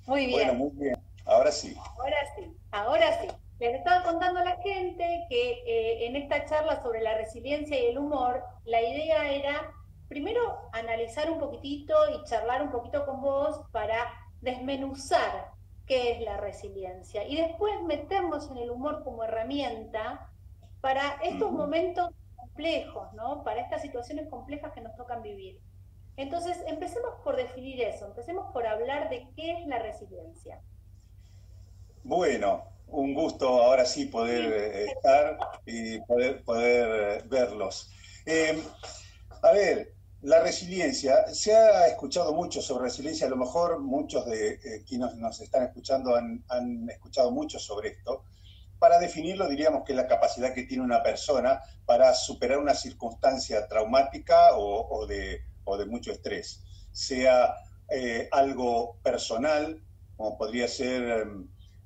Muy Bueno, bien, muy bien. Ahora sí. ahora sí, ahora sí. Les estaba contando a la gente que en esta charla sobre la resiliencia y el humor, la idea era primero analizar un poquitito y charlar un poquito con vos para desmenuzar qué es la resiliencia y después meternos en el humor como herramienta para estos Ujú. momentos complejos, ¿no? Para estas situaciones complejas que nos tocan vivir. Entonces, empecemos por definir eso, empecemos por hablar de qué es la resiliencia. Bueno, un gusto ahora sí poder Sí. estar y poder verlos. Eh, a ver, la resiliencia, se ha escuchado mucho sobre resiliencia, a lo mejor muchos de quienes nos están escuchando han escuchado mucho sobre esto. Para definirlo, diríamos que es la capacidad que tiene una persona para superar una circunstancia traumática o de mucho estrés, sea algo personal, como podría ser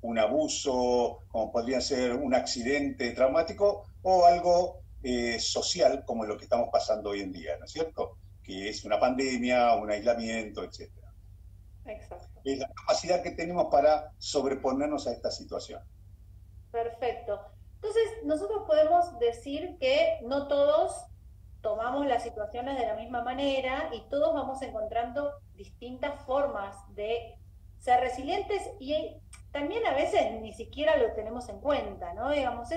un abuso, como podría ser un accidente traumático, o algo social, como lo que estamos pasando hoy en día, ¿no es cierto? Que es una pandemia, un aislamiento, etcétera. Exacto. Es la capacidad que tenemos para sobreponernos a esta situación. Perfecto. Entonces, nosotros podemos decir que no todos tomamos las situaciones de la misma manera y todos vamos encontrando distintas formas de ser resilientes y también a veces ni siquiera lo tenemos en cuenta, ¿no? Digamos,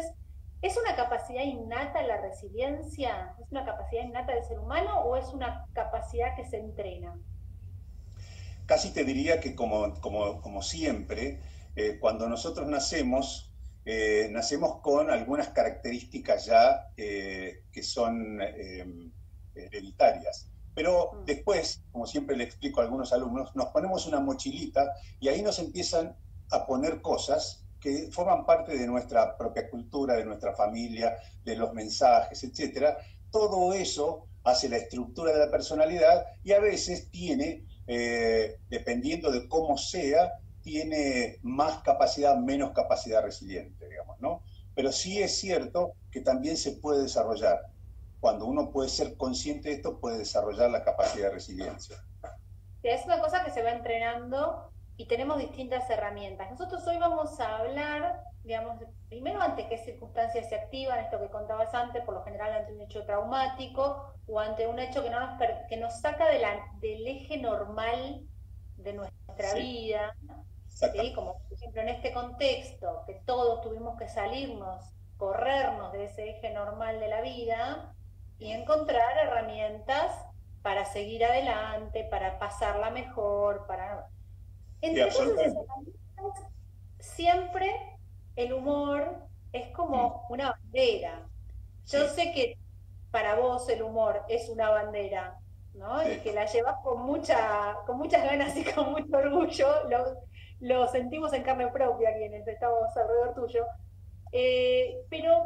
¿es una capacidad innata la resiliencia? ¿Es una capacidad innata del ser humano o es una capacidad que se entrena? Casi te diría que como siempre, cuando nosotros nacemos, nacemos con algunas características ya que son hereditarias. Pero Mm. después, como siempre le explico a algunos alumnos, nos ponemos una mochilita y ahí nos empiezan a poner cosas que forman parte de nuestra propia cultura, de nuestra familia, de los mensajes, etcétera. Todo eso hace la estructura de la personalidad y a veces tiene dependiendo de cómo sea, tiene más capacidad, menos capacidad resiliente, digamos, ¿no? Pero sí es cierto que también se puede desarrollar. Cuando uno puede ser consciente de esto, puede desarrollar la capacidad de resiliencia. Es una cosa que se va entrenando y tenemos distintas herramientas. Nosotros hoy vamos a hablar, digamos, primero ante qué circunstancias se activan, esto que contabas antes, por lo general ante un hecho traumático o ante un hecho que, que nos saca del eje normal de nuestra Sí, vida, ¿sí? exactamente. Como por ejemplo en este contexto, que todos tuvimos que salirnos, corrernos de ese eje normal de la vida y encontrar herramientas para seguir adelante, para pasarla mejor, para... Sí, Entre todas esas absolutamente. herramientas, siempre el humor es Mm, como una bandera. Yo sí, sé que para vos el humor es una bandera, ¿no? Y sí. que la llevas con muchas ganas y con mucho orgullo, lo sentimos en carne propia quienes estamos alrededor tuyo. Pero,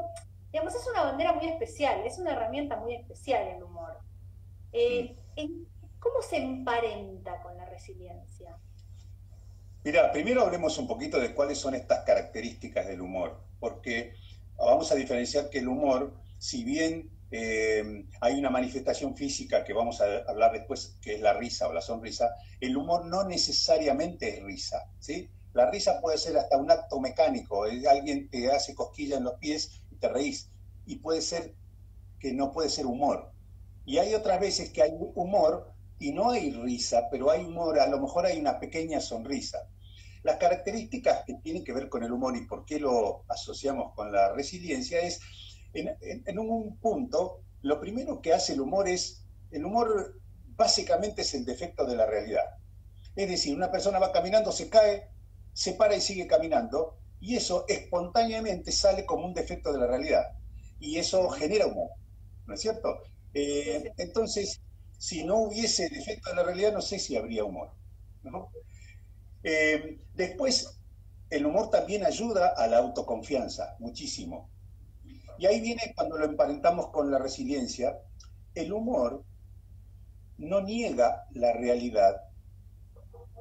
digamos, es una bandera muy especial, es una herramienta muy especial el humor. Mm. ¿Cómo se emparenta con la resiliencia? Mira, primero hablemos un poquito de cuáles son estas características del humor, porque vamos a diferenciar que el humor, si bien hay una manifestación física que vamos a hablar después, que es la risa o la sonrisa, el humor no necesariamente es risa, ¿sí? La risa puede ser hasta un acto mecánico, alguien te hace cosquilla en los pies y te reís, y puede ser que no puede ser humor. Y hay otras Claro, veces que hay humor y no hay risa, pero hay humor, a lo mejor hay una pequeña sonrisa. Las características que tienen que ver con el humor y por qué lo asociamos con la resiliencia es, en un punto, lo primero que hace el humor básicamente es el defecto de la realidad. Es decir, una persona va caminando, se cae, se para y sigue caminando, y eso espontáneamente sale como un defecto de la realidad. Y eso ujú, genera humor, ¿no es cierto? sí, sí. Entonces, si no hubiese defecto de la realidad, no sé si habría humor, ¿no? Después, el humor también ayuda a la autoconfianza, muchísimo. Y ahí viene cuando lo emparentamos con la resiliencia, el humor no niega la realidad,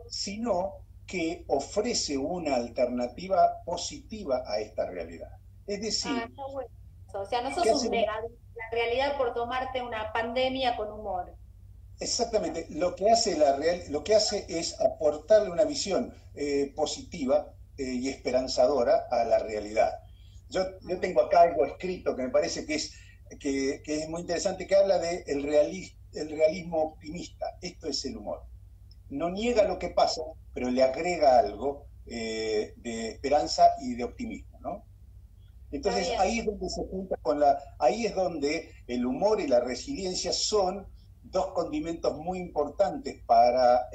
sino que ofrece una alternativa positiva a esta realidad. Es Ah, decir, está bueno eso. O sea, no ¿qué sos hace un el humor? negador de la realidad por tomarte una pandemia con humor. exactamente, lo que hace es aportarle una visión positiva y esperanzadora a la realidad. Yo Ujú. tengo acá algo escrito que me parece que es muy interesante, que habla de el realismo optimista. Esto es el humor. No niega lo que pasa, pero le agrega algo de esperanza y de optimismo, ¿no? Está Entonces bien. ahí es donde se junta ahí es donde el humor y la resiliencia son dos condimentos muy importantes para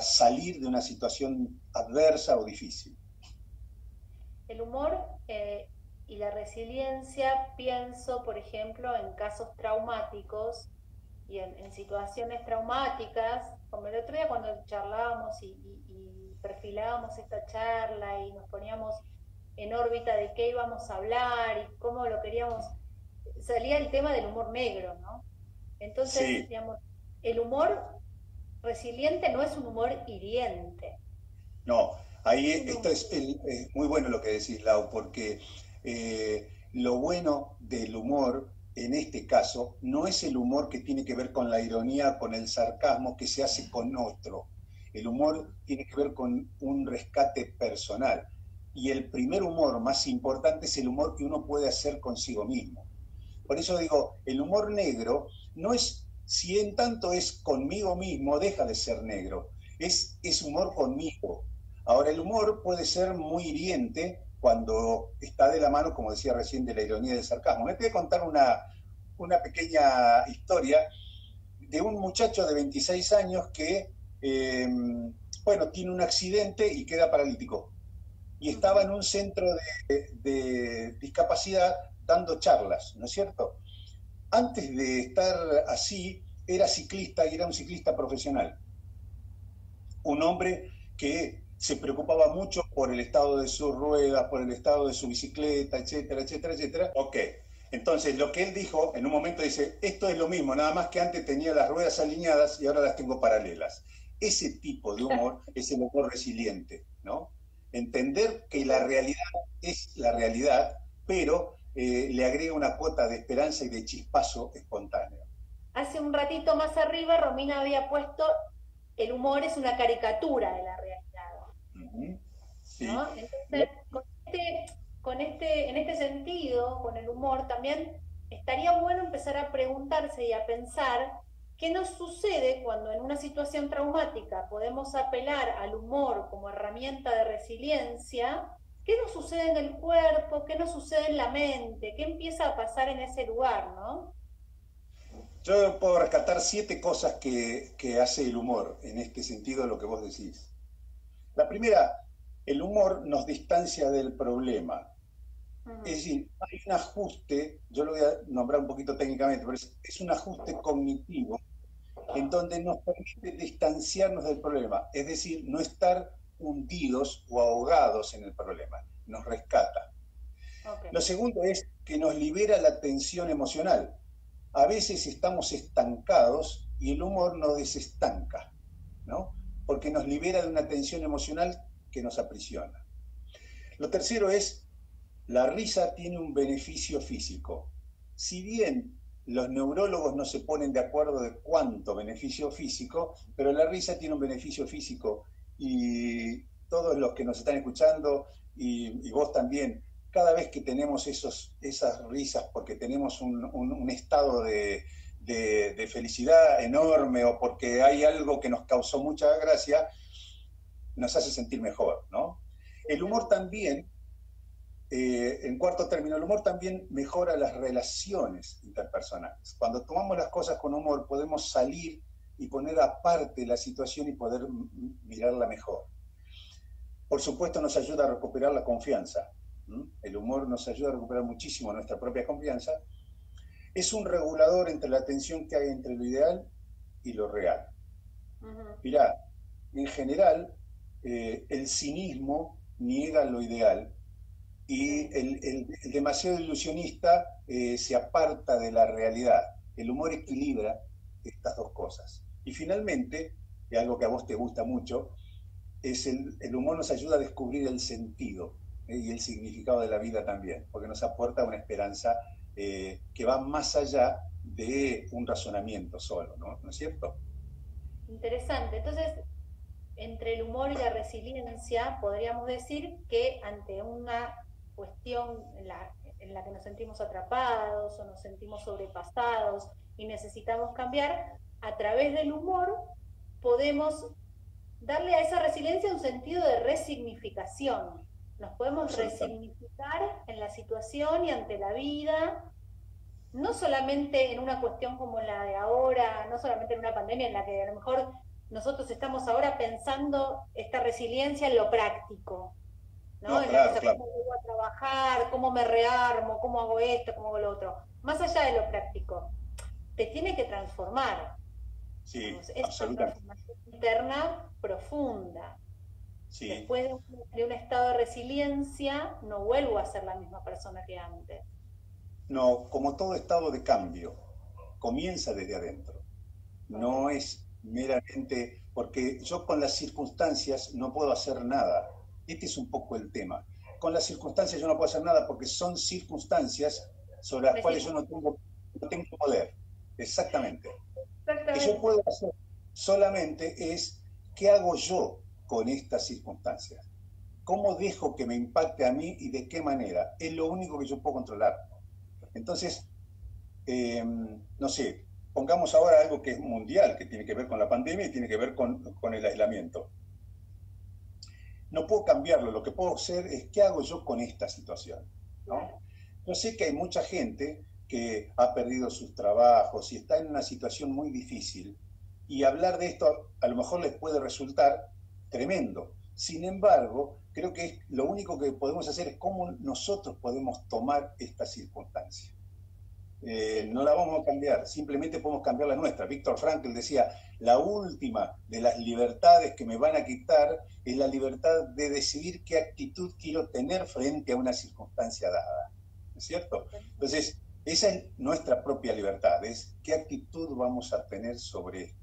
salir de una situación adversa o difícil. El humor y la resiliencia, pienso, por ejemplo, en casos traumáticos y en situaciones traumáticas, como el otro día cuando charlábamos y perfilábamos esta charla y nos poníamos en órbita de qué íbamos a hablar y cómo lo queríamos, salía el tema del humor negro, ¿no? Entonces, Sí, digamos, el humor resiliente no es un humor hiriente, no, ahí es un esto humor... es muy bueno lo que decís, Lau, porque lo bueno del humor en este caso no es el humor que tiene que ver con la ironía, con el sarcasmo que se hace con otro. El humor tiene que ver con un rescate personal. Y el primer humor más importante es el humor que uno puede hacer consigo mismo. Por eso digo, el humor negro no es, si en tanto es conmigo mismo, deja de ser negro. Es humor conmigo. Ahora, el humor puede ser muy hiriente cuando está de la mano, como decía recién, de la ironía y del sarcasmo. Me voy a contar una pequeña historia de un muchacho de 26 años que, bueno, tiene un accidente y queda paralítico. Y estaba en un centro de discapacidad dando charlas, ¿no es cierto? Antes de estar así, era ciclista y era un ciclista profesional. Un hombre que se preocupaba mucho por el estado de sus ruedas, por el estado de su bicicleta, etcétera, etcétera, etcétera. Ok, entonces lo que él dijo en un momento dice, esto es lo mismo, nada más que antes tenía las ruedas alineadas y ahora las tengo paralelas. Ese tipo de humor es el humor resiliente, ¿no? Entender que la realidad es la realidad, pero le agrega una cuota de esperanza y de chispazo espontáneo. Hace un ratito más arriba, Romina había puesto, el humor es una caricatura de la realidad, Uh -huh. Sí. ¿no? Entonces, en este sentido, con el humor, también estaría bueno empezar a preguntarse y a pensar qué nos sucede cuando en una situación traumática podemos apelar al humor como herramienta de resiliencia. ¿Qué nos sucede en el cuerpo? ¿Qué nos sucede en la mente? ¿Qué empieza a pasar en ese lugar, no? Yo puedo rescatar 7 cosas que hace el humor en este sentido de lo que vos decís. La primera, el humor nos distancia del problema. Es Ujú. decir, hay un ajuste, yo lo voy a nombrar un poquito técnicamente, pero es un ajuste cognitivo en donde nos permite distanciarnos del problema, es decir, no estar hundidos o ahogados en el problema, nos rescata. Ok. Lo segundo es que nos libera la tensión emocional. A veces estamos estancados y el humor nos desestanca, ¿no? Porque nos libera de una tensión emocional que nos aprisiona. Lo tercero es, la risa tiene un beneficio físico. Si bien los neurólogos no se ponen de acuerdo de cuánto beneficio físico, pero la risa tiene un beneficio físico y todos los que nos están escuchando y vos también, cada vez que tenemos esas risas porque tenemos un estado de felicidad enorme o porque hay algo que nos causó mucha gracia, nos hace sentir mejor, ¿no? El humor Seguro. también en cuarto término, el humor también mejora las relaciones interpersonales. Cuando tomamos las cosas con humor, podemos salir y poner aparte la situación y poder mirarla mejor. Por supuesto, nos ayuda a recuperar la confianza. El humor nos ayuda a recuperar muchísimo nuestra propia confianza. Es un regulador entre la tensión que hay entre lo ideal y lo real. Ujú. Mirá, en general, el cinismo niega lo ideal y Sí. el demasiado ilusionista se aparta de la realidad. El humor equilibra estas dos cosas. Y finalmente, y algo que a vos te gusta mucho, es el humor nos ayuda a descubrir el sentido y el significado de la vida también, porque nos aporta una esperanza que va más allá de un razonamiento solo, ¿no? ¿No es cierto? Interesante. Entonces, entre el humor y la resiliencia, podríamos decir que ante una cuestión en la que nos sentimos atrapados o nos sentimos sobrepasados y necesitamos cambiar, a través del humor podemos darle a esa resiliencia un sentido de resignificación. Nos podemos Absolutamente. resignificar en la situación y ante la vida, no solamente en una cuestión como la de ahora, no solamente en una pandemia en la que a lo mejor nosotros estamos ahora pensando esta resiliencia en lo práctico, ¿no? No, En esto, o claro, sea, claro. cómo vuelvo a trabajar, cómo me rearmo, cómo hago esto, cómo hago lo otro. Más allá de lo práctico, te tiene que transformar. Sí, Digamos, es una absolutamente. transformación interna profunda. Sí. Después de un estado de resiliencia, no vuelvo a ser la misma persona que antes. No, como todo estado de cambio, comienza desde adentro. No Correcto. es meramente, porque yo con las circunstancias no puedo hacer nada. Este es un poco el tema. Con las circunstancias yo no puedo hacer nada porque son circunstancias sobre las Me cuales siento yo no tengo poder. Exactamente. Lo que yo exactamente. puedo hacer solamente es qué hago yo con estas circunstancias. ¿Cómo dejo que me impacte a mí y de qué manera? Es lo único que yo puedo controlar. Entonces, no sé, pongamos ahora algo que es mundial, que tiene que ver con la pandemia y tiene que ver con el aislamiento. No puedo cambiarlo, lo que puedo hacer es qué hago yo con esta situación, ¿no? Claro. Yo sé que hay mucha gente que ha perdido sus trabajos y está en una situación muy difícil y hablar de esto a lo mejor les puede resultar tremendo. Sin embargo, creo que lo único que podemos hacer es cómo nosotros podemos tomar esta circunstancia. Sí, No la vamos a cambiar, simplemente podemos cambiar la nuestra. Víctor Frankl decía, la última de las libertades que me van a quitar es la libertad de decidir qué actitud quiero tener frente a una circunstancia dada. ¿Es cierto? totalmente. Entonces, esa es nuestra propia libertad, es qué actitud vamos a tener sobre esto.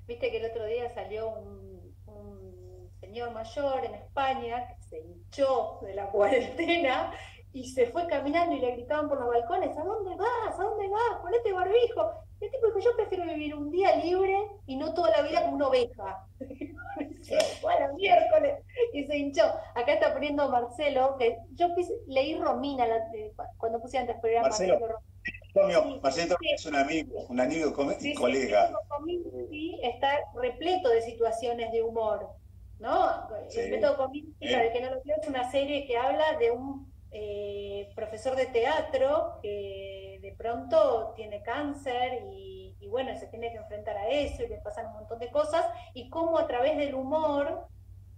Viste que el otro día salió un señor mayor en España que se hinchó de la cuarentena y se fue caminando y le gritaban por los balcones, ¿a dónde vas? ¿A dónde vas? Ponete barbijo. Y el tipo dijo, yo prefiero vivir un día libre y no toda la vida Claro, como una oveja. claro. Bueno, miércoles. Y se hinchó. Acá está poniendo Marcelo, que yo leí Romina cuando puse antes, pero era Marcelo, Marcelo Romina. Antonio, Sí, Marcelo es un amigo y dice, el colega. método Kominsky está repleto de situaciones de humor, ¿no? Sí, El método Kominsky, para el que no lo vio, es una serie que habla de un profesor de teatro que de pronto tiene cáncer y bueno, se tiene que enfrentar a eso y le pasan un montón de cosas y cómo a través del humor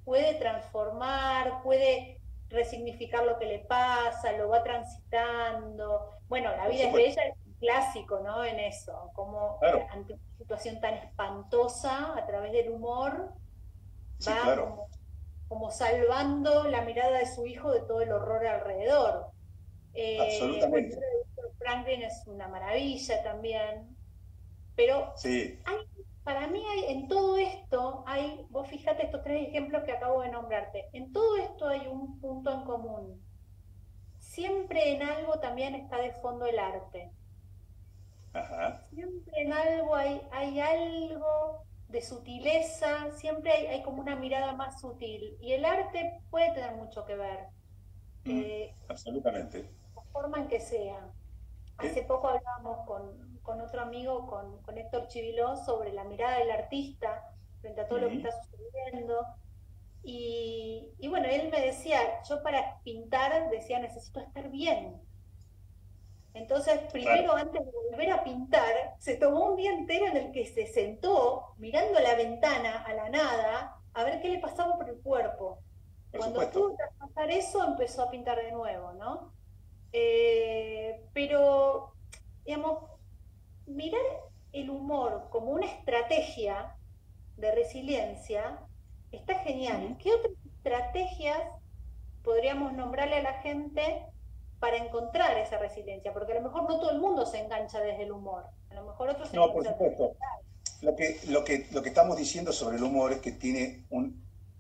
puede transformar, puede resignificar lo que le pasa, lo va transitando. Bueno, La por vida es supuesto. bella es un clásico, ¿no? En eso, como Claro, ante una situación tan espantosa, a través del humor, sí, va claro, como salvando la mirada de su hijo de todo el horror alrededor. Bueno, el absolutamente. libro de Víctor Franklin es una maravilla también, pero Sí, hay, para mí en todo esto hay, vos fíjate estos tres ejemplos que acabo de nombrarte, en todo esto hay un punto en común. Siempre en algo también está de fondo el arte. ajá. Siempre en algo hay algo de sutileza, siempre hay como una mirada más sutil. Y el arte puede tener mucho que ver, Mm, eh, absolutamente. la forma en que sea. Hace Eh, poco hablábamos con otro amigo, con Héctor Chiviló, sobre la mirada del artista frente a todo lo que mm, está sucediendo. Y bueno, él me decía, yo para pintar, decía, necesito estar bien. Entonces, claro, primero, antes de volver a pintar, se tomó un día entero en el que se sentó mirando a la ventana, a la nada, a ver qué le pasaba por el cuerpo. por Cuando supuesto. pudo traspasar eso, empezó a pintar de nuevo, ¿no? Pero, digamos, mirar el humor como una estrategia de resiliencia está genial. Mm. ¿Qué otras estrategias podríamos nombrarle a la gente para encontrar esa resiliencia? Porque a lo mejor no todo el mundo se engancha desde el humor, a lo mejor otros se No, por enganchan desde supuesto. Lo que estamos diciendo sobre el humor es que tiene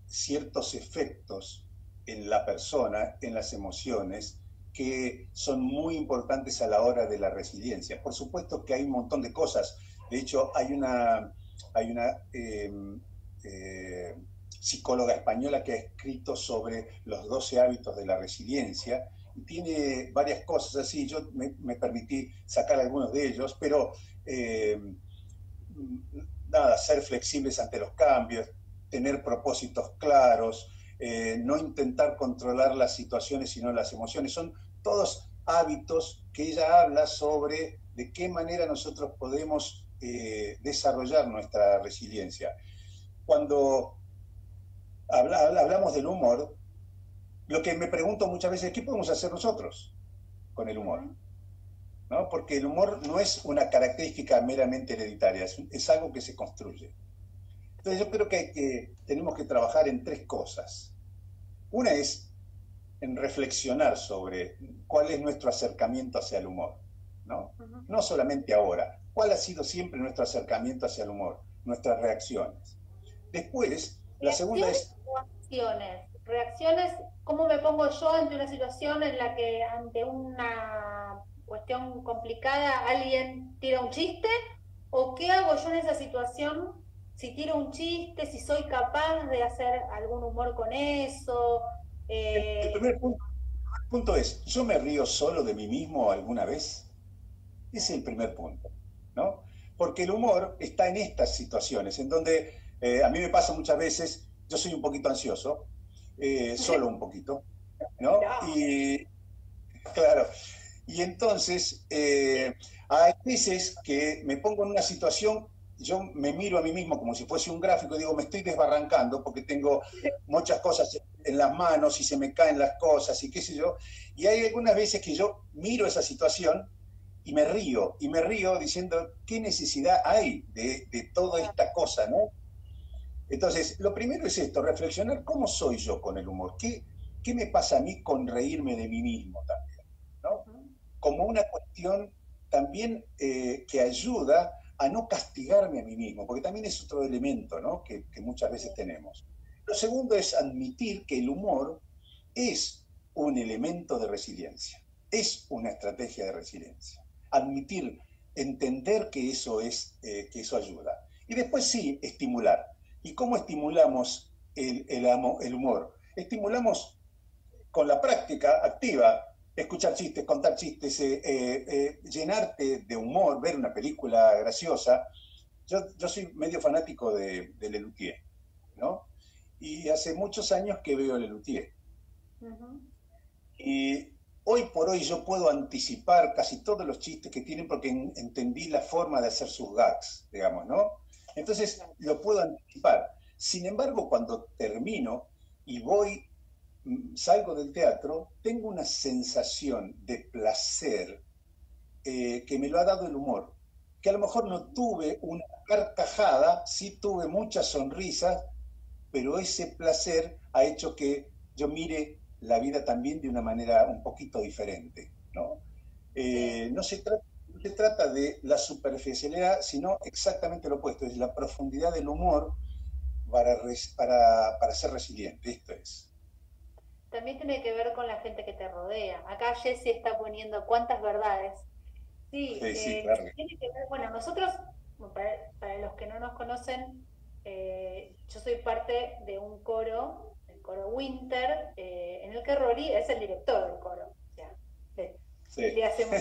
ciertos efectos en la persona, en las emociones, que son muy importantes a la hora de la resiliencia. Por supuesto que hay un montón de cosas. De hecho, hay una psicóloga española que ha escrito sobre los 12 hábitos de la resiliencia y tiene varias cosas así. Yo me permití sacar algunos de ellos, pero nada, ser flexibles ante los cambios, tener propósitos claros, no intentar controlar las situaciones sino las emociones. Son todos hábitos que ella habla sobre de qué manera nosotros podemos desarrollar nuestra resiliencia. Cuando hablamos del humor, lo que me pregunto muchas veces es ¿qué podemos hacer nosotros con el humor? ¿No? Porque el humor no es una característica meramente hereditaria, es algo que se construye. Entonces yo creo que tenemos que trabajar en tres cosas. Una es en reflexionar sobre cuál es nuestro acercamiento hacia el humor, ¿no? No solamente ahora, cuál ha sido siempre nuestro acercamiento hacia el humor, nuestras reacciones. Después, la segunda es... Reacciones. Reacciones, ¿cómo me pongo yo ante una situación en la que ante una cuestión complicada alguien tira un chiste? ¿O qué hago yo en esa situación? Si tiro un chiste, si soy capaz de hacer algún humor con eso. El primer punto es, ¿yo me río solo de mí mismo alguna vez? Ese es el primer punto, ¿no? Porque el humor está en estas situaciones, en donde a mí me pasa muchas veces, yo soy un poquito ansioso, solo un poquito, ¿no? Y claro, y entonces hay veces que me pongo en una situación, yo me miro a mí mismo como si fuese un gráfico y digo, me estoy desbarrancando porque tengo muchas cosas en las manos y se me caen las cosas y qué sé yo. Y hay algunas veces que yo miro esa situación y me río diciendo, ¿qué necesidad hay de toda esta cosa, ¿no? Entonces, lo primero es esto, reflexionar cómo soy yo con el humor, qué me pasa a mí con reírme de mí mismo también, ¿no? Como una cuestión también que ayuda a no castigarme a mí mismo, porque también es otro elemento, ¿no? que muchas veces tenemos. Lo segundo es admitir que el humor es un elemento de resiliencia, es una estrategia de resiliencia. Admitir, entender que que eso ayuda. Y después sí, estimular. ¿Y cómo estimulamos el humor? Estimulamos con la práctica activa, escuchar chistes, contar chistes, llenarte de humor, ver una película graciosa. Yo soy medio fanático de Lelutier, ¿no? Y hace muchos años que veo Lelutier. Y hoy por hoy yo puedo anticipar casi todos los chistes que tienen porque entendí la forma de hacer sus gags, digamos, ¿no? Entonces lo puedo anticipar. Sin embargo, cuando termino y salgo del teatro, tengo una sensación de placer que me lo ha dado el humor. Que a lo mejor no tuve una carcajada, sí tuve muchas sonrisas, pero ese placer ha hecho que yo mire la vida también de una manera un poquito diferente, ¿no? No se trata de la superficialidad, sino exactamente lo opuesto, es la profundidad del humor para ser resiliente, esto es. También tiene que ver con la gente que te rodea. Acá Jessy está poniendo cuántas verdades. Sí, Sí, claro. tiene que ver, bueno, nosotros, para los que no nos conocen, yo soy parte de un coro, el coro Winter, en el que Rory es el director del coro. O sea, le hacemos...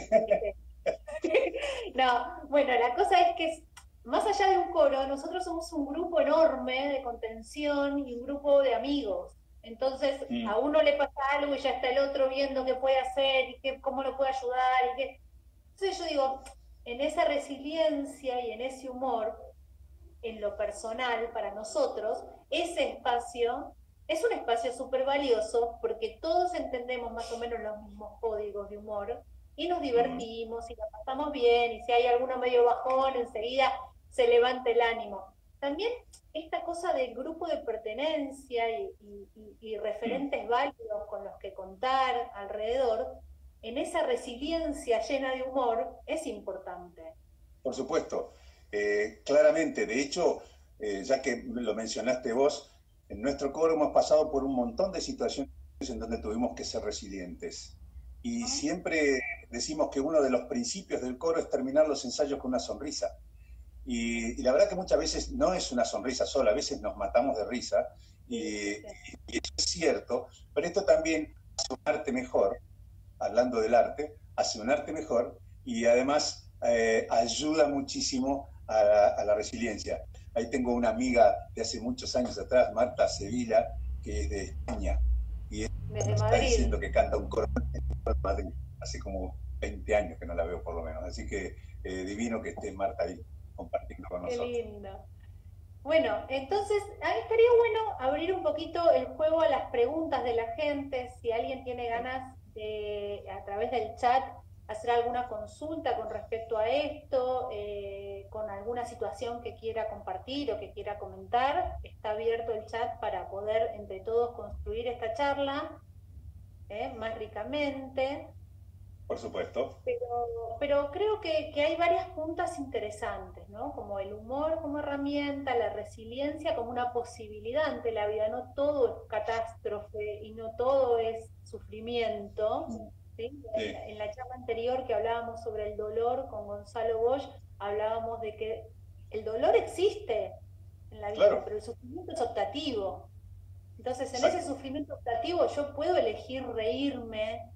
No, bueno, la cosa es que más allá de un coro, nosotros somos un grupo enorme de contención y un grupo de amigos. Entonces, a uno le pasa algo y ya está el otro viendo qué puede hacer y cómo lo puede ayudar. Entonces yo digo, en esa resiliencia y en ese humor, en lo personal, para nosotros, ese espacio es un espacio súper valioso porque todos entendemos más o menos los mismos códigos de humor y nos divertimos y la pasamos bien y si hay alguno medio bajón, enseguida se levanta el ánimo. También esta cosa del grupo de pertenencia y referentes válidos con los que contar alrededor, en esa resiliencia llena de humor, es importante. Por supuesto, claramente. De hecho, ya que lo mencionaste vos, en nuestro coro hemos pasado por un montón de situaciones en donde tuvimos que ser resilientes. Y ¿no? siempre decimos que uno de los principios del coro es terminar los ensayos con una sonrisa. Y la verdad que muchas veces no es una sonrisa sola, a veces nos matamos de risa, Sí, y, sí. y eso es cierto, pero esto también hace un arte mejor, hablando del arte, hace un arte mejor y además ayuda muchísimo a la resiliencia. Ahí tengo una amiga de hace muchos años atrás, Marta Sevilla, que es de España, y Desde está Madrid. diciendo que canta un coro en Madrid, hace como 20 años que no la veo por lo menos, así que divino que esté Marta ahí compartiendo con Qué nosotros. lindo. Bueno, entonces, ahí estaría bueno abrir un poquito el juego a las preguntas de la gente, si alguien tiene ganas de, a través del chat, hacer alguna consulta con respecto a esto, con alguna situación que quiera compartir o que quiera comentar, está abierto el chat para poder entre todos construir esta charla más ricamente. Por supuesto. Pero creo que hay varias puntas interesantes, ¿no? Como el humor como herramienta, la resiliencia como una posibilidad ante la vida. No todo es catástrofe y no todo es sufrimiento, ¿sí? Sí, En la charla anterior que hablábamos sobre el dolor con Gonzalo Bosch, hablábamos de que el dolor existe en la vida, claro, pero el sufrimiento es optativo. Entonces, en ese exacto. sufrimiento optativo yo puedo elegir reírme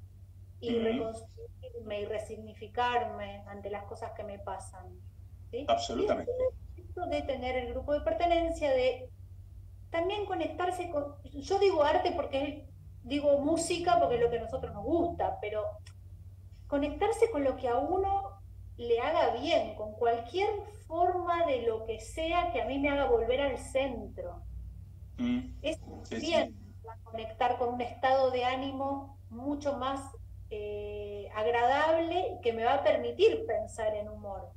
y Mm, reconstruirme y resignificarme ante las cosas que me pasan. ¿Sí? Y después absolutamente. esto de tener el grupo de pertenencia, de también conectarse con, yo digo arte porque digo música porque es lo que a nosotros nos gusta, pero conectarse con lo que a uno le haga bien, con cualquier forma de lo que sea que a mí me haga volver al centro. Mm, Es sí, bien sí, conectar con un estado de ánimo mucho más agradable que me va a permitir pensar en humor.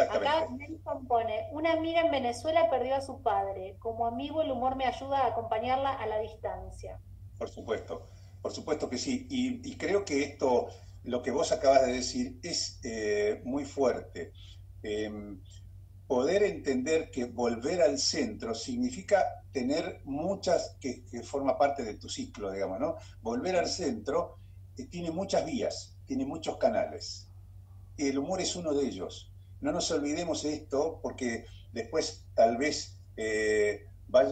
Acá exactamente. Nelson pone, una amiga en Venezuela perdió a su padre. Como amigo el humor me ayuda a acompañarla a la distancia. Por supuesto que sí. Y creo que esto, lo que vos acabas de decir, es muy fuerte. Eh, Poder entender que volver al centro significa tener muchas, que forma parte de tu ciclo, digamos, ¿no? Volver al centro tiene muchas vías, tiene muchos canales. El humor es uno de ellos. No nos olvidemos de esto porque después tal vez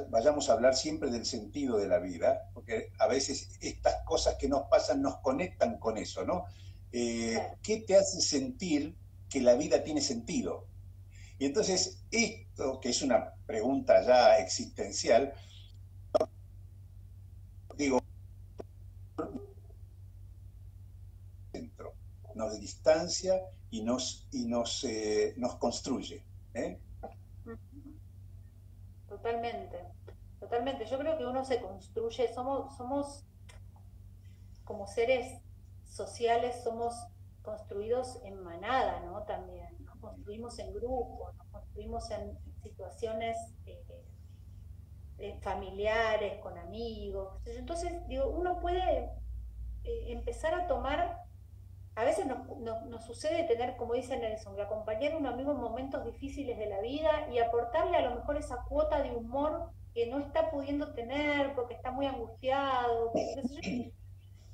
vayamos a hablar siempre del sentido de la vida, porque a veces estas cosas que nos pasan nos conectan con eso, ¿no? Claro. ¿Qué te hace sentir que la vida tiene sentido? Y entonces esto, que es una pregunta ya existencial, digo, nos distancia nos construye. ¿Eh? Totalmente, totalmente. Yo creo que uno se construye, somos como seres sociales, somos construidos en manada, ¿no? También, nos construimos en grupo, nos construimos en situaciones familiares, con amigos. Entonces, digo, uno puede empezar a tomar, a veces nos sucede tener, como dice Nelson, que acompañar a un amigo en momentos difíciles de la vida y aportarle a lo mejor esa cuota de humor que no está pudiendo tener porque está muy angustiado, porque, qué sé yo,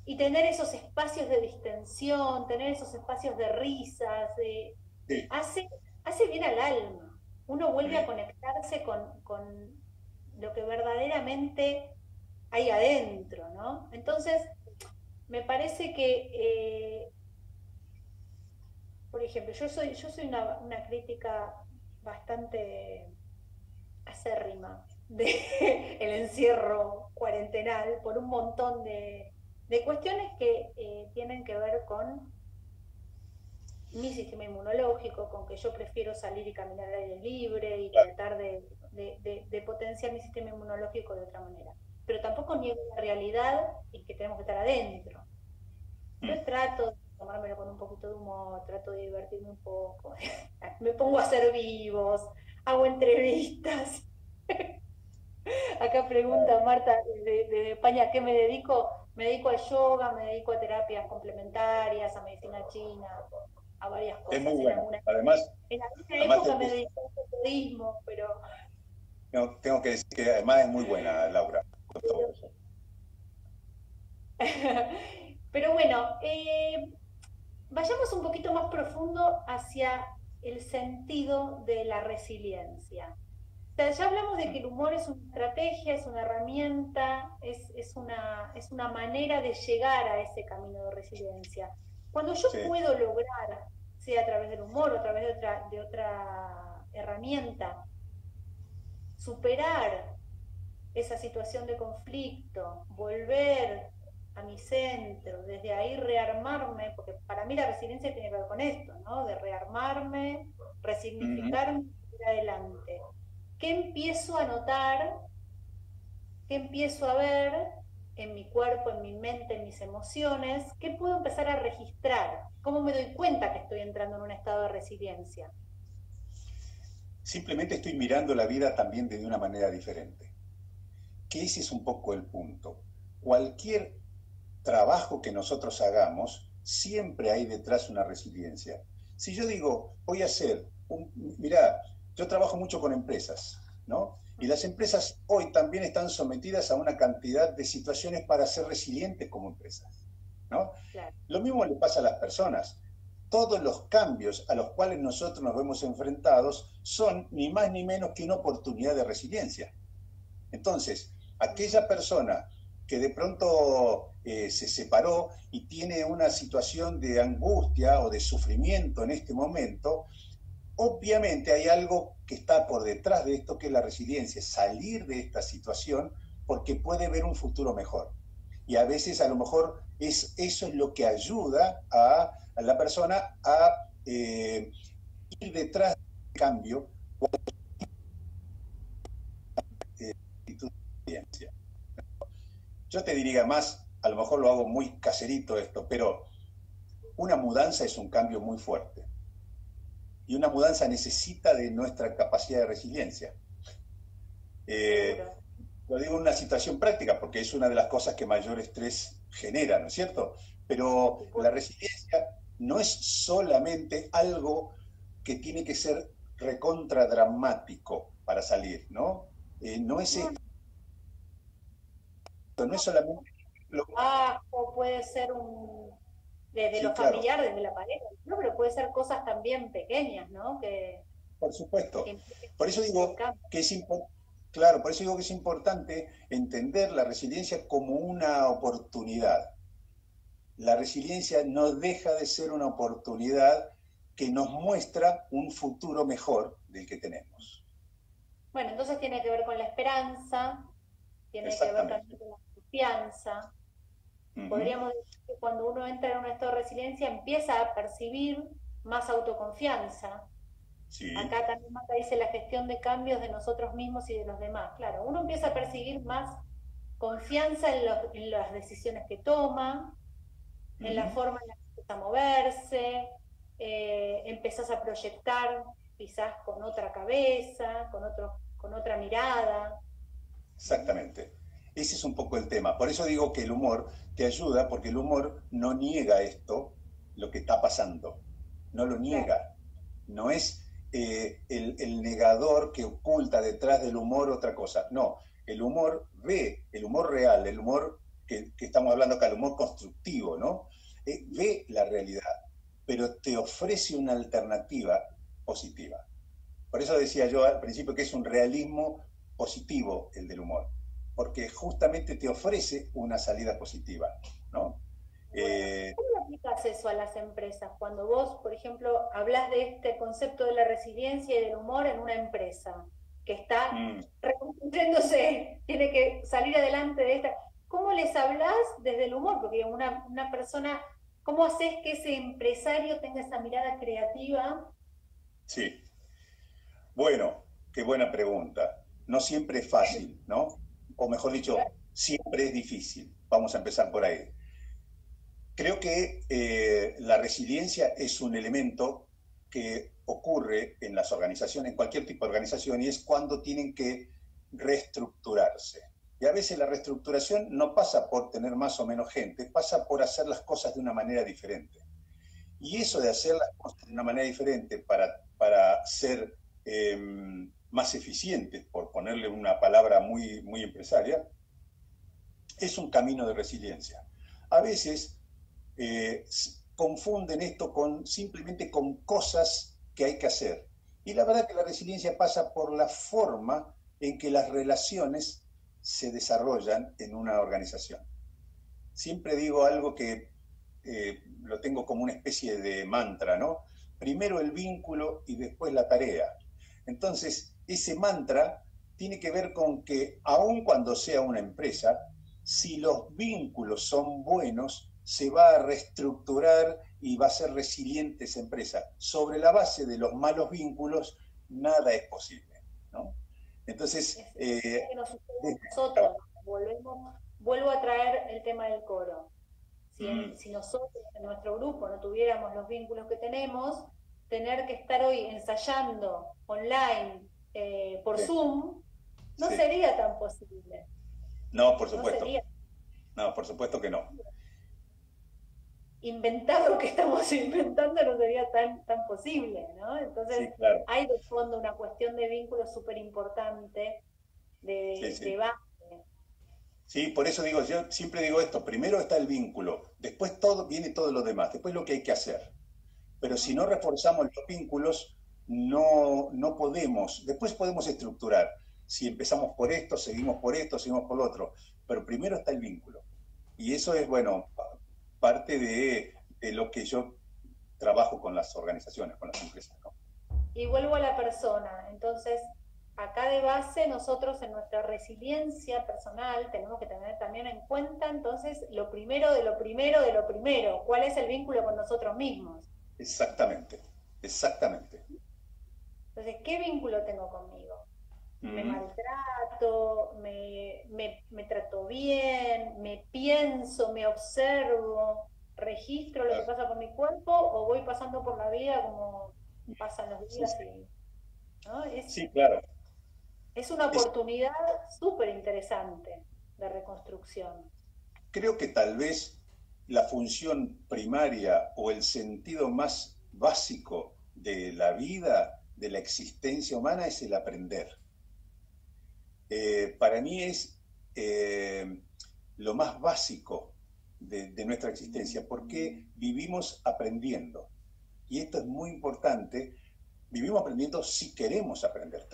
y tener esos espacios de distensión, tener esos espacios de risas, Sí, hace, hace bien al alma. Uno vuelve a sí, conectarse con lo que verdaderamente hay adentro, ¿no? Entonces, me parece que, por ejemplo, yo soy una crítica bastante acérrima del encierro cuarentenal por un montón de cuestiones que tienen que ver con mi sistema inmunológico, con que yo prefiero salir y caminar al aire libre y claro. tratar de potenciar mi sistema inmunológico de otra manera. Pero tampoco niego la realidad y que tenemos que estar adentro. Mm. Entonces trato de tomármelo con un poquito de humor, trato de divertirme un poco, me pongo a hacer vivos, hago entrevistas. Acá pregunta Marta de España, ¿a qué me dedico? Me dedico al yoga, me dedico a terapias complementarias, a medicina china, a varias Es muy cosas. bueno. En alguna Además época me dediqué al periodismo, pero tengo que decir que además es muy buena, Laura. Pero bueno, vayamos un poquito más profundo hacia el sentido de la resiliencia. O sea, ya hablamos de que el humor es una estrategia, es una herramienta, es una manera de llegar a ese camino de resiliencia. Cuando yo Sí. puedo lograr, sea a través del humor o a través de otra herramienta, superar esa situación de conflicto, volver a mi centro, desde ahí rearmarme, porque para mí la resiliencia tiene que ver con esto, ¿no? De rearmarme, resignificarme y ir adelante. ¿Qué empiezo a notar? ¿Qué empiezo a ver en mi cuerpo, en mi mente, en mis emociones? ¿Qué puedo empezar a registrar? ¿Cómo me doy cuenta que estoy entrando en un estado de resiliencia? Simplemente estoy mirando la vida también de una manera diferente. Que ese es un poco el punto. Cualquier trabajo que nosotros hagamos, siempre hay detrás una resiliencia. Si yo digo, voy a hacer, mirá, yo trabajo mucho con empresas, ¿no? Y las empresas hoy también están sometidas a una cantidad de situaciones para ser resilientes como empresas, ¿no? Claro. Lo mismo le pasa a las personas. Todos los cambios a los cuales nosotros nos vemos enfrentados son ni más ni menos que una oportunidad de resiliencia. Entonces, aquella persona que de pronto se separó y tiene una situación de angustia o de sufrimiento en este momento, obviamente hay algo que está por detrás de esto, que es la resiliencia, salir de esta situación porque puede ver un futuro mejor. Y a veces a lo mejor eso es lo que ayuda a la persona a ir detrás del cambio o de resiliencia. Yo te diría más, a lo mejor lo hago muy caserito esto, pero una mudanza es un cambio muy fuerte. Y una mudanza necesita de nuestra capacidad de resiliencia. Eh, Seguro. lo digo en una situación práctica, porque es una de las cosas que mayor estrés genera, ¿no es cierto? Por Pero la supuesto. resiliencia no es solamente algo que tiene que ser recontra dramático para salir, ¿no? No es No, esto, no es solamente... trabajo, puede ser desde Sí, lo claro, familiar, desde la pareja, ¿no? Pero puede ser cosas también pequeñas, ¿no? por Que supuesto. impliquen Por eso el digo cambio. que es importante, claro, por eso digo que es importante entender la resiliencia como una oportunidad. La resiliencia no deja de ser una oportunidad que nos muestra un futuro mejor del que tenemos. Bueno, entonces tiene que ver con la esperanza, tiene que ver Exactamente. también con la confianza. Uh -huh. Podríamos decir que cuando uno entra en un estado de resiliencia empieza a percibir más autoconfianza. Sí, Acá también Marta dice la gestión de cambios de nosotros mismos y de los demás. Claro, uno empieza a percibir más confianza en las decisiones que toma, uh en la -huh. forma en la que empieza a moverse, empezás a proyectar quizás con otra cabeza, con otra mirada. Exactamente. Ese es un poco el tema. Por eso digo que el humor te ayuda, porque el humor no niega esto, lo que está pasando. No lo Claro. niega. No es el negador que oculta detrás del humor otra cosa. No, el humor ve, el humor real, el humor que estamos hablando acá, el humor constructivo, ¿no? Ve la realidad, pero te ofrece una alternativa positiva. Por eso decía yo al principio que es un realismo positivo el del humor, porque justamente te ofrece una salida positiva, ¿no? Bueno, Eh, ¿cómo le aplicas eso a las empresas? Cuando vos, por ejemplo, hablas de este concepto de la resiliencia y del humor en una empresa que está mm, reconstruyéndose, tiene que salir adelante de esta. ¿Cómo les hablas desde el humor? Porque una persona, ¿cómo haces que ese empresario tenga esa mirada creativa? sí, bueno, qué buena pregunta. No siempre es fácil, ¿no? O mejor dicho, siempre es difícil. Vamos a empezar por ahí. Creo que la resiliencia es un elemento que ocurre en las organizaciones, en cualquier tipo de organización, y es cuando tienen que reestructurarse. Y a veces la reestructuración no pasa por tener más o menos gente, pasa por hacer las cosas de una manera diferente. Y eso de hacer las cosas de una manera diferente para ser más eficientes, por ponerle una palabra muy, muy empresaria, es un camino de resiliencia. A veces confunden esto simplemente con cosas que hay que hacer. Y la verdad que la resiliencia pasa por la forma en que las relaciones se desarrollan en una organización. Siempre digo algo que lo tengo como una especie de mantra, ¿no? Primero el vínculo y después la tarea. Entonces, ese mantra tiene que ver con que, aun cuando sea una empresa, si los vínculos son buenos, se va a reestructurar y va a ser resiliente esa empresa. Sobre la base de los malos vínculos, nada es posible, ¿no? Entonces, que nos sucede a nosotros. Vuelvo a traer el tema del coro. Si nosotros en nuestro grupo no tuviéramos los vínculos que tenemos, tener que estar hoy ensayando online por Zoom no sería tan posible. No, por supuesto. No, por supuesto que no. Inventar lo que estamos inventando no sería tan posible, ¿no? Entonces, sí, claro, hay de fondo una cuestión de vínculo súper importante, de base. Sí, por eso digo, yo siempre digo esto, primero está el vínculo, después viene todo lo demás, después lo que hay que hacer. Pero si no reforzamos los vínculos, no podemos, después podemos estructurar. Si empezamos por esto, seguimos por lo otro, pero primero está el vínculo. Y eso es, bueno, parte de lo que yo trabajo con las organizaciones, con las empresas, ¿no? Y vuelvo a la persona. Entonces, acá de base, nosotros en nuestra resiliencia personal tenemos que tener también en cuenta, entonces, lo primero de lo primero de lo primero. ¿Cuál es el vínculo con nosotros mismos? Exactamente, exactamente. Entonces, ¿qué vínculo tengo conmigo? Me maltrato, me trato bien, me pienso, me observo, registro lo que pasa con mi cuerpo, o voy pasando por la vida como pasan los días. Sí, ¿no? Sí, claro. Es una oportunidad súper interesante de reconstrucción. Creo que tal vez la función primaria o el sentido más básico de la vida, de la existencia humana, es el aprender. Para mí es lo más básico de nuestra existencia, porque vivimos aprendiendo. Y esto es muy importante, vivimos aprendiendo si queremos aprender,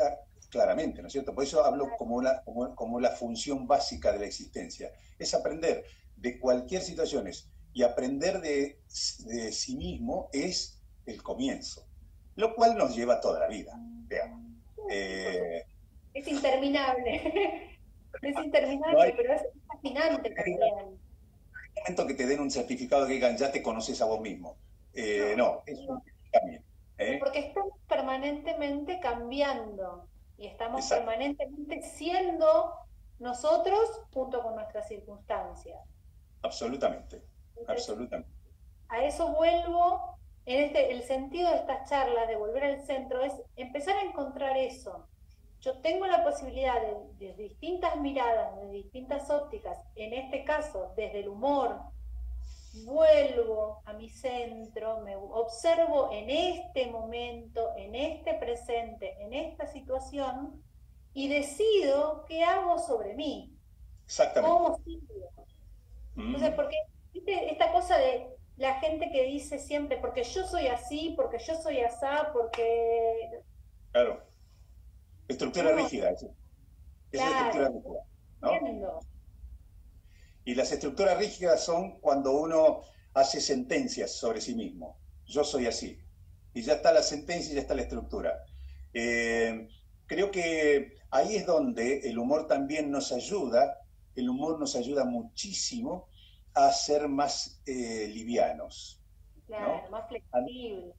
claramente, ¿no es cierto? Por eso hablo como la función básica de la existencia, es aprender de cualquier situación, y aprender de sí mismo es el comienzo, lo cual nos lleva toda la vida, digamos. Es interminable. Es interminable, pero es fascinante también. Hay un momento que te den un certificado que digan, ya te conoces a vos mismo. No, es un camino. Porque estamos permanentemente cambiando y estamos permanentemente siendo nosotros junto con nuestras circunstancias. Absolutamente, absolutamente. A eso vuelvo, el sentido de estas charlas, de volver al centro, es empezar a encontrar eso. Yo tengo la posibilidad de distintas miradas, de distintas ópticas, en este caso desde el humor, vuelvo a mi centro, me observo en este momento, en este presente, en esta situación, y decido qué hago sobre mí. Exactamente. ¿Cómo sigo? Entonces, porque ¿viste esta cosa de la gente que dice siempre, porque yo soy así, porque yo soy asá, porque... Claro. Estructura rígida, eso. Es estructura rígida, ¿no? Y las estructuras rígidas son cuando uno hace sentencias sobre sí mismo. Yo soy así. Y ya está la sentencia y ya está la estructura. Creo que ahí es donde el humor también nos ayuda. El humor nos ayuda muchísimo a ser más livianos. Claro, ¿no? Más flexible.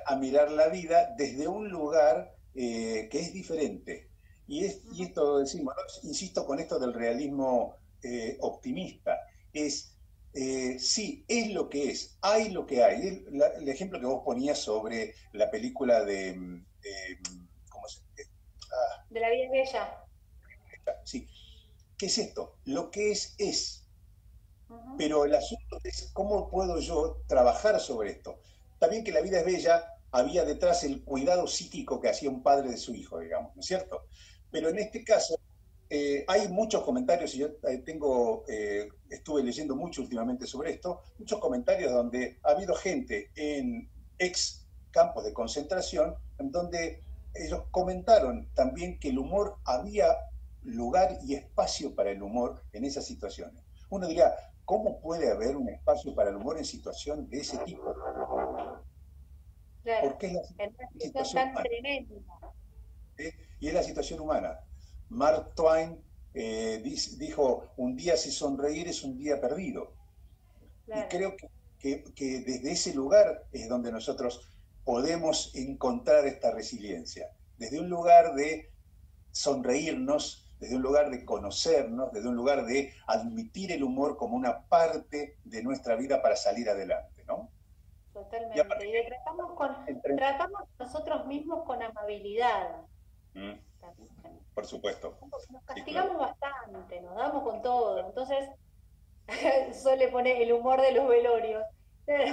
A mirar la vida desde un lugar que es diferente. Y esto decimos, ¿no? Insisto con esto del realismo optimista, sí, es lo que es, hay lo que hay. El ejemplo que vos ponías sobre la película de ¿cómo se llama? De la vida es bella. Sí. ¿Qué es esto? Lo que es. Pero el asunto es cómo puedo yo trabajar sobre esto. También que la vida es bella, había detrás el cuidado psíquico que hacía un padre de su hijo, digamos, ¿no es cierto? Pero en este caso, hay muchos comentarios, y yo estuve leyendo mucho últimamente sobre esto, muchos comentarios donde ha habido gente en ex campos de concentración, en donde ellos comentaron también que el humor, había lugar y espacio para el humor en esas situaciones. Uno diría, ¿cómo puede haber un espacio para el humor en situación de ese tipo? Claro, Porque es la en una situación situación tan humana. tremenda. Y es la situación humana. Mark Twain dijo, un día sin sonreír es un día perdido. Y Claro. creo que desde ese lugar es donde nosotros podemos encontrar esta resiliencia. Desde un lugar de sonreírnos, desde un lugar de conocernos, desde un lugar de admitir el humor como una parte de nuestra vida para salir adelante, ¿no? Y Totalmente. aparte, Y de entre... tratamos nosotros mismos con amabilidad Mm, también. por supuesto, Nos sí, claro. castigamos bastante, nos damos con todo. Entonces, Sole pone el humor de los velorios.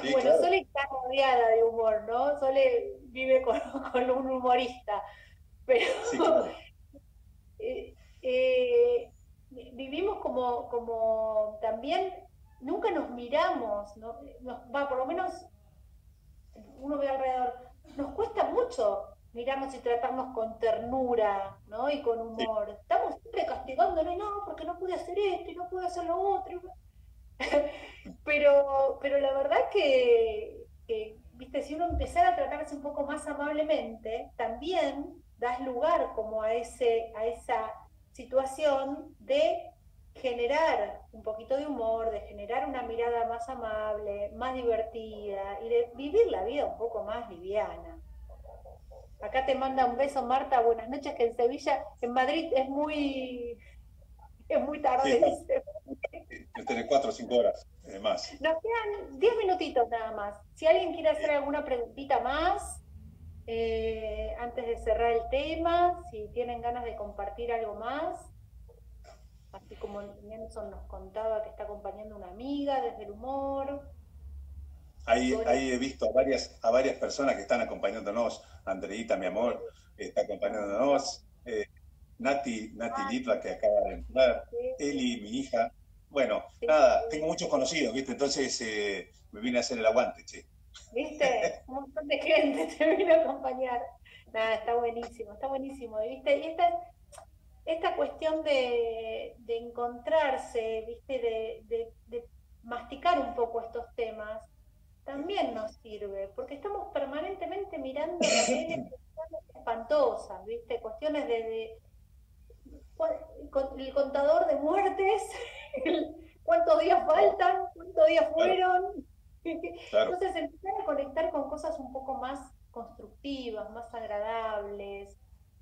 Sí, Bueno, claro. Sole está rodeada de humor, ¿no? Sole vive con un humorista, pero Sí, claro. eh, eh, vivimos como también, nunca nos miramos, ¿no? Por lo menos uno ve alrededor, nos cuesta mucho mirarnos y tratarnos con ternura, ¿no? Y con Sí, humor. Estamos siempre castigándonos, no, porque no pude hacer esto y no pude hacer lo otro. Pero la verdad viste, si uno empezara a tratarse un poco más amablemente, también das lugar como a esa situación de generar un poquito de humor, de generar una mirada más amable, más divertida y de vivir la vida un poco más liviana. Acá te manda un beso Marta, buenas noches, que en Sevilla, en Madrid es muy sí, tarde, dice. yo tenés 4 o 5 horas más. Nos quedan 10 minutitos nada más. Si alguien quiere hacer alguna preguntita más, antes de cerrar el tema, si tienen ganas de compartir algo más, así como Nelson nos contaba que está acompañando a una amiga desde el humor. Sole, Ahí he visto a varias personas que están acompañándonos. Andreita, mi amor, está acompañándonos. Nati Litva, que acaba de entrar. sí, Eli, mi hija. Bueno, sí, nada, tengo sí. muchos conocidos, ¿viste? Entonces me vine a hacer el aguante, che. ¿Viste? Un montón de gente te vino a acompañar. Nada, está buenísimo, está buenísimo. ¿Viste? Y esta cuestión de encontrarse, ¿viste? De masticar un poco estos temas, también nos sirve, porque estamos permanentemente mirando la tele cuestiones espantosas, ¿viste? Cuestiones el contador de muertes, cuántos días No, faltan, cuántos días claro, fueron. claro. Entonces empezar a conectar con cosas un poco más constructivas, más agradables,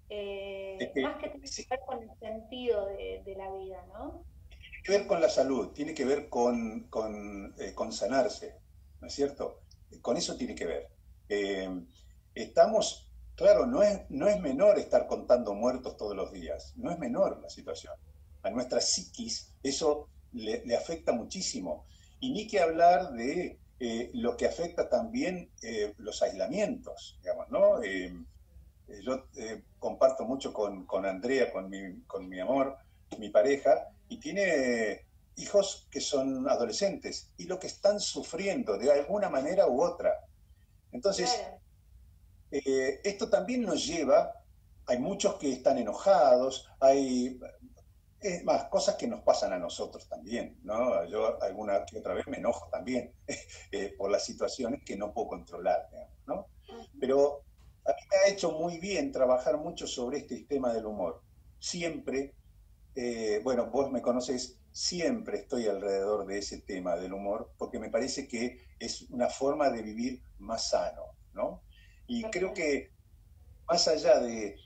Es que más que tiene que ver con el sentido de la vida, ¿no? tiene que ver con la salud, tiene que ver con sanarse, ¿no es cierto? Con eso tiene que ver. Eh, estamos, claro, no es menor estar contando muertos todos los días, no es menor la situación. A nuestra psiquis eso le afecta muchísimo. Y ni que hablar de lo que afecta también los aislamientos, digamos, ¿no? Yo comparto mucho con Andrea, con mi amor, mi pareja, y tiene hijos que son adolescentes y lo que están sufriendo de alguna manera u otra. Entonces, Claro, esto también nos lleva, hay muchos que están enojados, hay más cosas que nos pasan a nosotros también, ¿no? Yo alguna que otra vez me enojo también por las situaciones que no puedo controlar, digamos, ¿no? Pero a mí me ha hecho muy bien trabajar mucho sobre este tema del humor. Siempre, bueno, vos me conocés, siempre estoy alrededor de ese tema del humor, porque me parece que es una forma de vivir más sano, ¿no? Y creo totalmente. que más allá de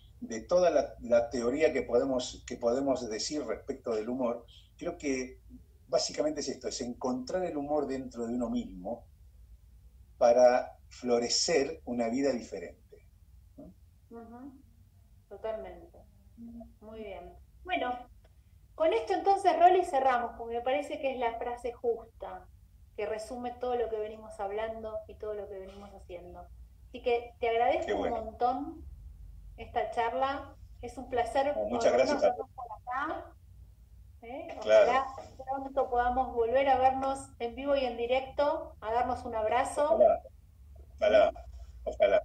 toda la teoría que podemos decir respecto del humor, creo que básicamente es esto, es encontrar el humor dentro de uno mismo para florecer una vida diferente, ¿no? Ujú, totalmente. Muy bien. Bueno, con esto entonces, Rolly, cerramos, porque me parece que es la frase justa, que resume todo lo que venimos hablando y todo lo que venimos haciendo. Así que te Qué agradezco un bueno. montón esta charla. Es un placer No, por lo muchas menos gracias a vos. vernos por acá. ojalá, Claro, ojalá pronto podamos volver a vernos en vivo y en directo, a darnos un abrazo. ojalá, ojalá,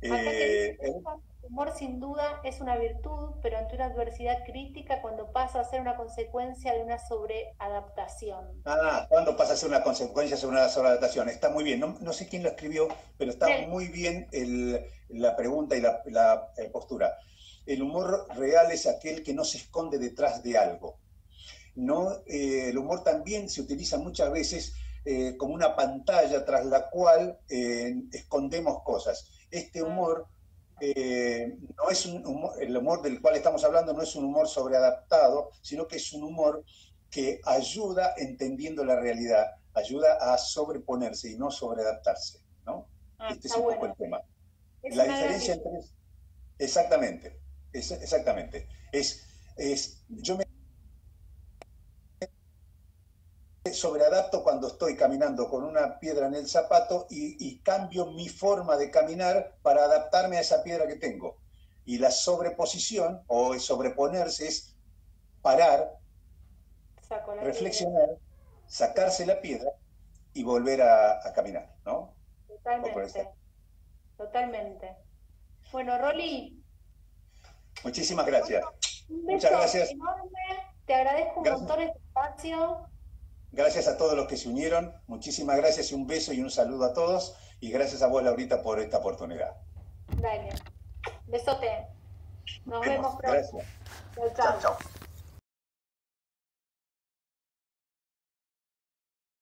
¿Sí? ojalá. Acá te dice, Eh, eh, el humor sin duda es una virtud, pero ante una adversidad crítica cuando pasa a ser una consecuencia de una sobreadaptación. ¿Cuándo pasa a ser una consecuencia sobre una sobreadaptación? Está muy bien. No, no sé quién lo escribió, pero está Nel, muy bien la pregunta y la postura. El humor real es aquel que no se esconde detrás de algo. No, el humor también se utiliza muchas veces como una pantalla tras la cual escondemos cosas. Este humor no es un humor, el humor del cual estamos hablando no es un humor sobreadaptado, sino que es un humor que ayuda entendiendo la realidad, ayuda a sobreponerse y no sobreadaptarse, ¿no? Este es está un poco el bueno. tema. Es La una gran diferencia virtud. entre... Exactamente, exactamente. Yo me sobreadapto cuando estoy caminando con una piedra en el zapato y cambio mi forma de caminar para adaptarme a esa piedra que tengo. Y la sobreposición o sobreponerse es parar, Saco la piedra. reflexionar, sacarse la piedra y volver a caminar, ¿no? Un poco esta. Totalmente, totalmente. Bueno, Roli, Muchísimas te mando gracias. un Muchas beso gracias. enorme, te agradezco un Gracias. montón este espacio. Gracias a todos los que se unieron. Muchísimas gracias y un beso y un saludo a todos. Y gracias a vos, Laurita, por esta oportunidad. Dale, besote. Nos Nos vemos vemos. pronto. Gracias. Chao, Chao, chao. chao.